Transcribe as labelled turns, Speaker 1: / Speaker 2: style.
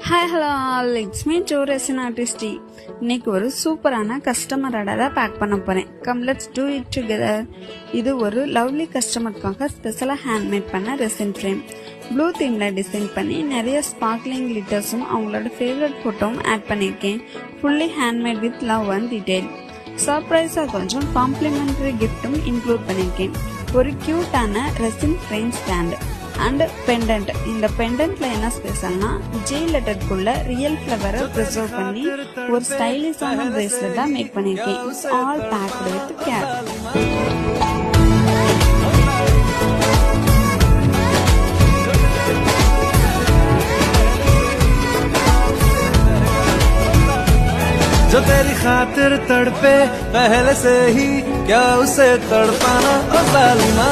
Speaker 1: Hi hello all, it's me to resin artistry. இன்னைக்கு ஒரு சூப்பரான கஸ்டமர் ஆர்டரை பேக் பண்ண போகிறேன். Come let's do it together. இது ஒரு லவ்லி கஸ்டமருக்காக ஸ்பெஷலாக ஹேண்ட்மேட் பண்ண ரெசின் ஃப்ரேம். ப்ளூ தீமில் டிசைன் பண்ணி நிறைய ஸ்பார்க்லிங் glitters-உம் அவங்களோட ஃபேவரட் ஃபோட்டோவும் ஆட் பண்ணியிருக்கேன். Fully handmade with love and detail. சர்ப்ரைஸாக கொஞ்சம் காம்ப்ளிமெண்டரி கிஃப்ட்டும் இன்க்ளூட் பண்ணியிருக்கேன். ஒரு க்யூட்டான resin frame stand and pendant. இந்த பெண்டன்ட்ல என்ன ஸ்பெஷல்னா ஜே லெட்டருக்குள்ள ரியல் ஃப்ளவரை ப்ரிசர்வ் பண்ணி ஒரு ஸ்டைலிஷான பிரேஸ்லெட்டா மேக் பண்ணிருக்கேன். All packed with care.
Speaker 2: जो तेरी खातिर तड़पे पहले से ही क्या उसे तड़पाना ओ जालिमा।